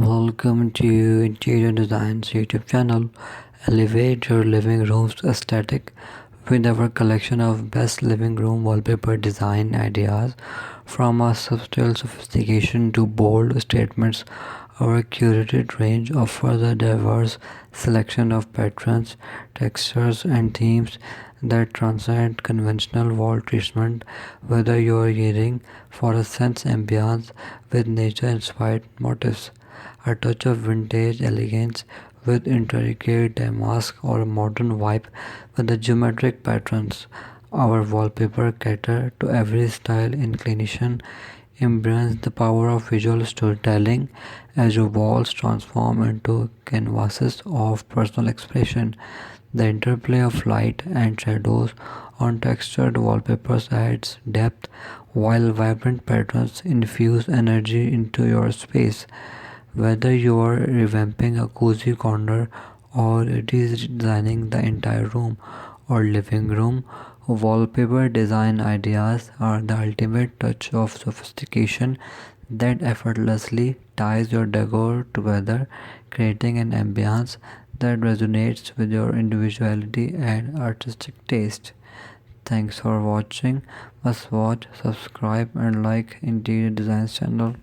Welcome to Interior Design's YouTube channel. Elevate your living room's aesthetic with our collection of best living room wallpaper design ideas. From a subtle sophistication to bold statements, our curated range offers a diverse selection of patterns, textures, and themes that transcend conventional wall treatment. Whether you are yearning for a sense ambiance with nature-inspired motifs, a touch of vintage elegance with intricate damask, or a modern vibe with the geometric patterns, our wallpaper cater to every style inclination. Embrace the power of visual storytelling as your walls transform into canvases of personal expression. The interplay of light and shadows on textured wallpapers adds depth, while vibrant patterns infuse energy into your space. Whether you are revamping a cozy corner or it is designing the entire room or living room, wallpaper design ideas are the ultimate touch of sophistication that effortlessly ties your decor together, creating an ambiance that resonates with your individuality and artistic taste. Thanks for watching. Must watch, subscribe, and like Interior Designs channel.